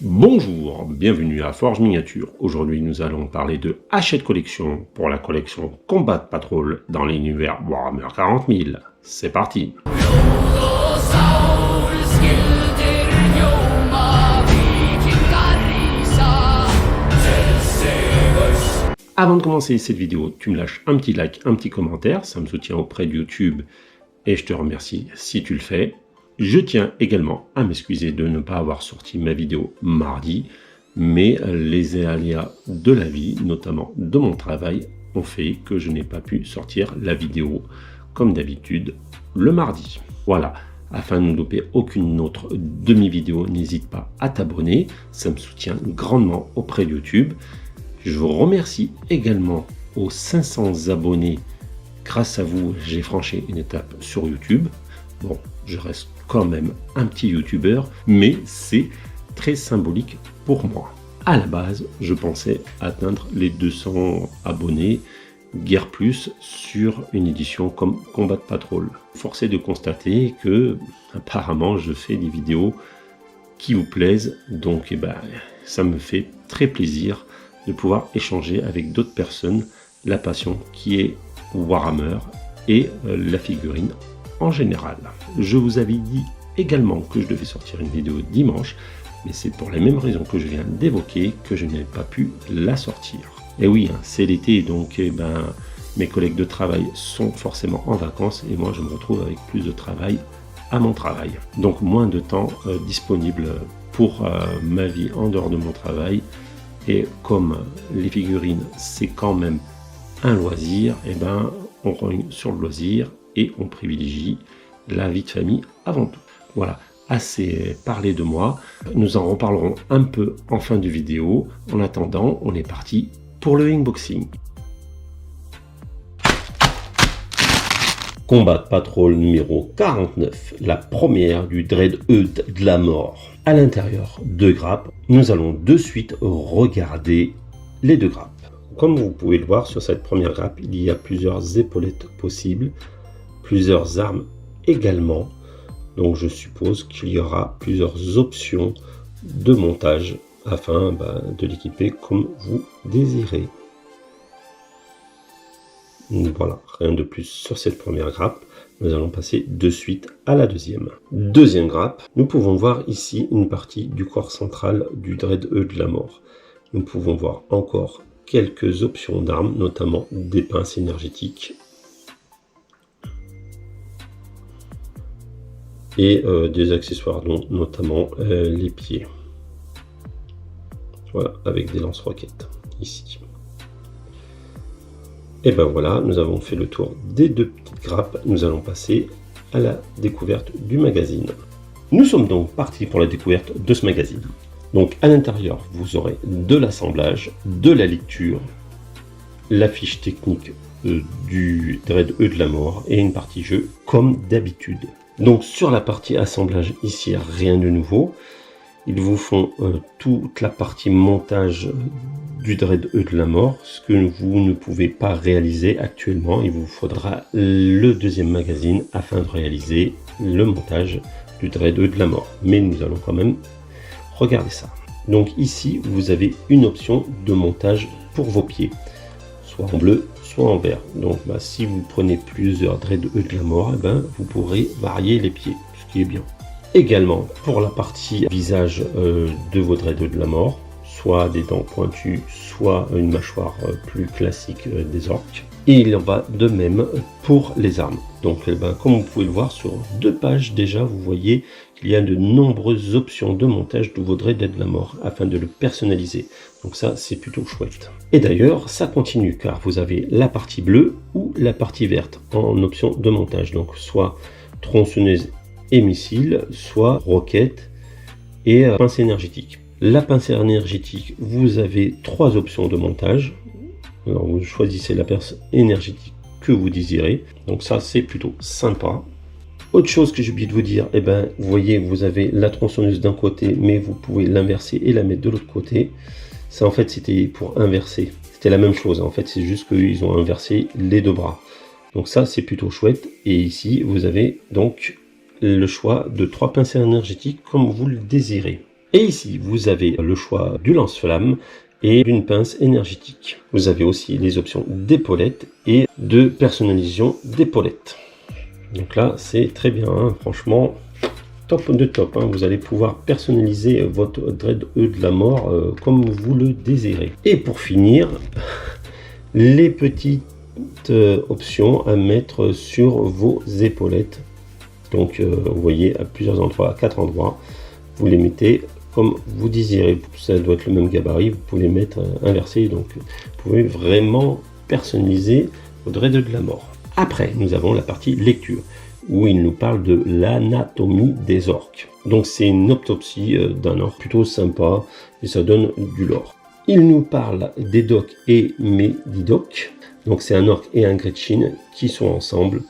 Bonjour, bienvenue à Forge Miniature. Aujourd'hui nous allons parler de Hachette Collection pour la collection Combat Patrol dans l'univers Warhammer 40 000. C'est parti. Avant de commencer cette vidéo, tu me lâches un petit like, un petit commentaire, ça me soutient auprès de YouTube et je te remercie si tu le fais. Je tiens également à m'excuser de ne pas avoir sorti ma vidéo mardi, mais les aléas de la vie, notamment de mon travail, ont fait que je n'ai pas pu sortir la vidéo comme d'habitude le mardi. Voilà, afin de ne louper aucune autre demi-vidéo, n'hésite pas à t'abonner, ça me soutient grandement auprès de YouTube. Je vous remercie également aux 500 abonnés. Grâce à vous, j'ai franchi une étape sur YouTube. Bon, je reste quand même un petit youtubeur, mais c'est très symbolique pour moi. À la base, je pensais atteindre les 200 abonnés, guère plus, sur une édition comme Combat Patrol. Force est de constater que, apparemment, je fais des vidéos qui vous plaisent, donc ça me fait très plaisir de pouvoir échanger avec d'autres personnes la passion qui est Warhammer et la figurine en général. Je vous avais dit également que je devais sortir une vidéo dimanche, mais c'est pour les mêmes raisons que je viens d'évoquer que je n'ai pas pu la sortir. Et oui, c'est l'été, donc mes collègues de travail sont forcément en vacances et moi je me retrouve avec plus de travail à mon travail. Donc moins de temps disponible pour ma vie en dehors de mon travail. Et comme les figurines c'est quand même un loisir, on rogne sur le loisir et on privilégie la vie de famille avant tout. Voilà, assez parlé de moi. Nous en reparlerons un peu en fin de vidéo. En attendant, on est parti pour le unboxing. Combat Patrol numéro 49, la première du Dread-Eudes de la mort. À l'intérieur, 2 grappes. Nous allons de suite regarder les 2 grappes. Comme vous pouvez le voir sur cette première grappe, il y a plusieurs épaulettes possibles, plusieurs armes également. Donc je suppose qu'il y aura plusieurs options de montage afin de l'équiper comme vous désirez. Voilà, rien de plus sur cette première grappe. Nous allons passer de suite à la deuxième. Deuxième grappe, nous pouvons voir ici une partie du corps central du Dread-Eudes de la mort. Nous pouvons voir encore quelques options d'armes, notamment des pinces énergétiques et des accessoires, dont notamment les pieds. Voilà, avec des lance-roquettes ici. Et voilà, nous avons fait le tour des 2 petites grappes. Nous allons passer à la découverte du magazine. Nous sommes donc partis pour la découverte de ce magazine. Donc à l'intérieur, vous aurez de l'assemblage, de la lecture, la fiche technique du Dread-Eudes de la mort et une partie jeu comme d'habitude. Donc sur la partie assemblage, ici rien de nouveau. Ils vous font toute la partie montage du Dread-Eudes de la mort, ce que vous ne pouvez pas réaliser actuellement. Il vous faudra le deuxième magazine afin de réaliser le montage du Dread-Eudes de la mort. Mais nous allons quand même regarder ça. Donc ici, vous avez une option de montage pour vos pieds, soit en bleu, soit en vert. Donc si vous prenez plusieurs Dread-Eudes de la mort, vous pourrez varier les pieds, ce qui est bien. Également pour la partie visage de vos Dread-Eudes de la mort, soit des dents pointues, soit une mâchoire plus classique des orques. Et il en va de même pour les armes. Donc comme vous pouvez le voir sur 2 pages déjà, vous voyez qu'il y a de nombreuses options de montage de vos Dread-Eudes de la mort afin de le personnaliser. Donc ça c'est plutôt chouette. Et d'ailleurs ça continue car vous avez la partie bleue ou la partie verte en option de montage. Donc soit tronçonneuse et missile, soit roquette et pince énergétique. La pince énergétique, vous avez 3 options de montage. Alors vous choisissez la pince énergétique que vous désirez. Donc ça c'est plutôt sympa. Autre chose que j'ai oublié de vous dire, vous voyez, vous avez la tronçonneuse d'un côté, mais vous pouvez l'inverser et la mettre de l'autre côté. Ça en fait c'était pour inverser. C'était la même chose, en fait c'est juste qu'ils ont inversé les 2 bras. Donc ça c'est plutôt chouette. Et ici vous avez donc le choix de 3 pinces énergétiques comme vous le désirez. Et ici, vous avez le choix du lance-flamme et d'une pince énergétique. Vous avez aussi les options d'épaulettes et de personnalisation d'épaulettes. Donc là, c'est très bien, hein, franchement, top de top. Hein. Vous allez pouvoir personnaliser votre Dread E de la mort comme vous le désirez. Et pour finir, les petites options à mettre sur vos épaulettes. Donc, vous voyez, à plusieurs endroits, à 4 endroits, vous les mettez comme vous désirez. Ça doit être le même gabarit, vous pouvez les mettre inversés. Donc, vous pouvez vraiment personnaliser votre Dread E de la mort. Après, nous avons la partie lecture, où il nous parle de l'anatomie des orques. Donc c'est une autopsie d'un orque plutôt sympa, et ça donne du lore. Il nous parle des docs et médidocs. Donc c'est un orque et un Gretchin qui sont ensemble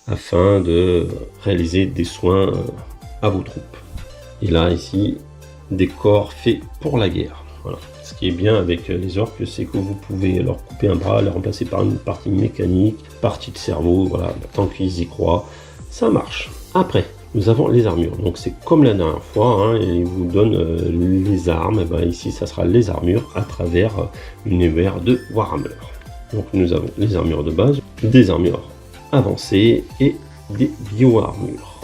afin de réaliser des soins à vos troupes. Et là, ici, des corps faits pour la guerre. Voilà. Ce qui est bien avec les orques, c'est que vous pouvez leur couper un bras, les remplacer par une partie mécanique, partie de cerveau, voilà, tant qu'ils y croient, ça marche. Après, nous avons les armures. Donc c'est comme la dernière fois, hein, il vous donne les armes. Et ben, ici, ça sera les armures à travers l'univers de Warhammer. Donc nous avons les armures de base, des armures avancées et des bio-armures.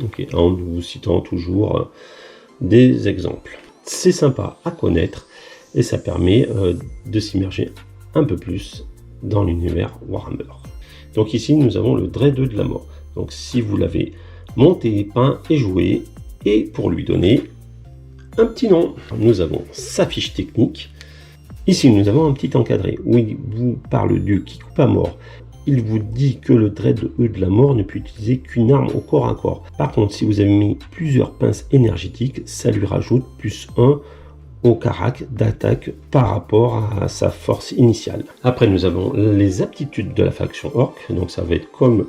Okay, en vous citant toujours des exemples. C'est sympa à connaître et ça permet de s'immerger un peu plus dans l'univers Warhammer. Donc ici nous avons le Dread E de la mort. Donc si vous l'avez monté, peint et joué, et pour lui donner un petit nom, nous avons sa fiche technique. Ici nous avons un petit encadré où il vous parle du qui coupe à mort. Il vous dit que le Dread E de la mort ne peut utiliser qu'une arme au corps à corps. Par contre, si vous avez mis plusieurs pinces énergétiques, ça lui rajoute +1 au carac d'attaque par rapport à sa force initiale. Après, nous avons les aptitudes de la faction orc. Donc ça va être comme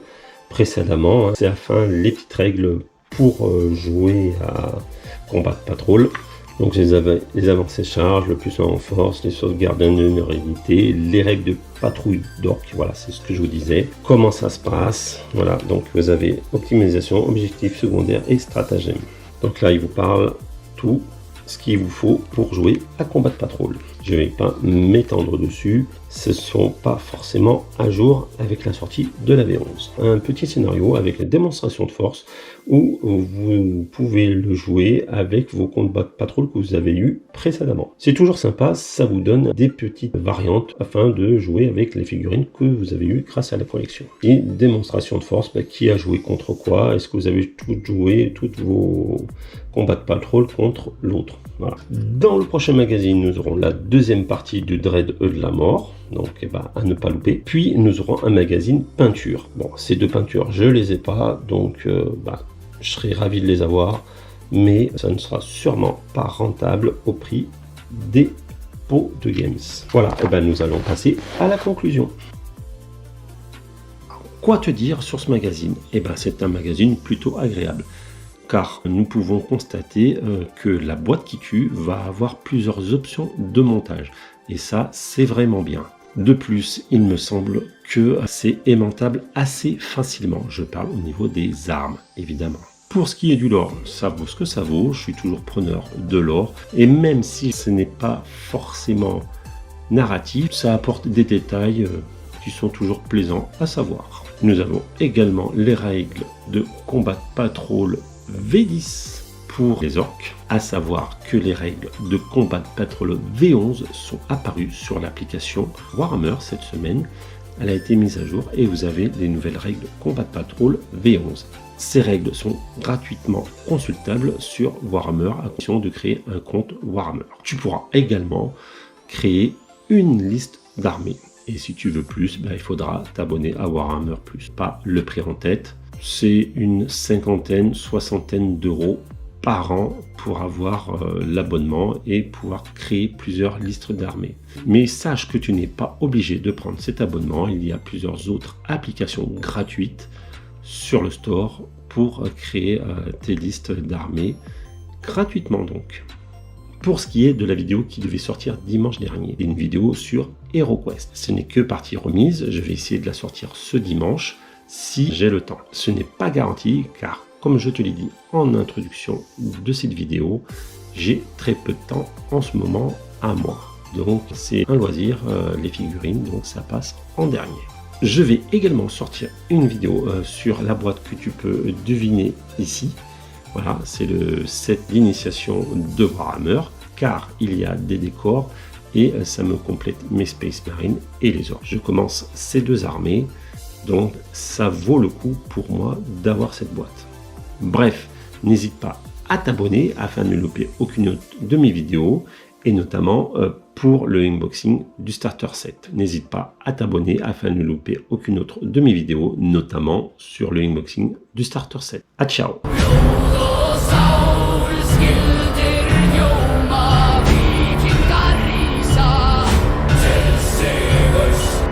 précédemment. Hein. C'est enfin les petites règles pour jouer à Combat Patrol. Donc les avancées charges, le plus en force, les sauvegardes d'inévitabilité, les règles de patrouille d'orques, voilà, c'est ce que je vous disais. Comment ça se passe, voilà, donc vous avez optimisation, objectif secondaire et stratagème. Donc là, il vous parle tout ce qu'il vous faut pour jouer à Combat Patrol. Je ne vais pas m'étendre dessus, ce ne sont pas forcément à jour avec la sortie de la V11. Un petit scénario avec la démonstration de force où vous pouvez le jouer avec vos Combat Patrol que vous avez eu précédemment. C'est toujours sympa, ça vous donne des petites variantes afin de jouer avec les figurines que vous avez eues grâce à la collection. Et démonstration de force, qui a joué contre quoi? Est-ce que vous avez toutes joué, toutes vos Combat Patrol contre l'autre? Voilà. Dans le prochain magazine, nous aurons la deuxième partie du Dread E de la mort, donc à ne pas louper. Puis nous aurons un magazine peinture. Bon, ces deux peintures, je les ai pas, donc je serais ravi de les avoir, mais ça ne sera sûrement pas rentable au prix des pots de games. Voilà, et nous allons passer à la conclusion. Quoi te dire sur ce magazine? C'est un magazine plutôt agréable, car nous pouvons constater que la boîte qui tue va avoir plusieurs options de montage, et ça c'est vraiment bien. De plus, il me semble que c'est aimantable assez facilement, je parle au niveau des armes évidemment. Pour ce qui est du lore, ça vaut ce que ça vaut, je suis toujours preneur de lore, et même si ce n'est pas forcément narratif, ça apporte des détails qui sont toujours plaisants à savoir. Nous avons également les règles de Combat Patrol V10 pour les orques, à savoir que les règles de Combat Patrol V11 sont apparues sur l'application Warhammer cette semaine. Elle a été mise à jour et vous avez les nouvelles règles de Combat Patrol V11. Ces règles sont gratuitement consultables sur Warhammer à condition de créer un compte Warhammer. Tu pourras également créer une liste d'armées. Et si tu veux plus, il faudra t'abonner à Warhammer Plus. Pas le prix en tête, c'est une cinquantaine, soixantaine d'euros par an pour avoir l'abonnement et pouvoir créer plusieurs listes d'armées. Mais sache que tu n'es pas obligé de prendre cet abonnement, il y a plusieurs autres applications gratuites sur le store pour créer tes listes d'armées gratuitement donc. Pour ce qui est de la vidéo qui devait sortir dimanche dernier, une vidéo sur HeroQuest. Ce n'est que partie remise, je vais essayer de la sortir ce dimanche si j'ai le temps. Ce n'est pas garanti car comme je te l'ai dit en introduction de cette vidéo, j'ai très peu de temps en ce moment à moi. Donc c'est un loisir, les figurines, donc ça passe en dernier. Je vais également sortir une vidéo sur la boîte que tu peux deviner ici. Voilà, c'est le set d'initiation de Warhammer, car il y a des décors et ça me complète mes Space Marines et les orques. Je commence ces deux armées, donc ça vaut le coup pour moi d'avoir cette boîte. Bref, n'hésite pas à t'abonner afin de ne louper aucune autre de mes vidéos et notamment pour le unboxing du starter set. N'hésite pas à t'abonner afin de ne louper aucune autre de mes vidéos, notamment sur le unboxing du starter set. À ciao!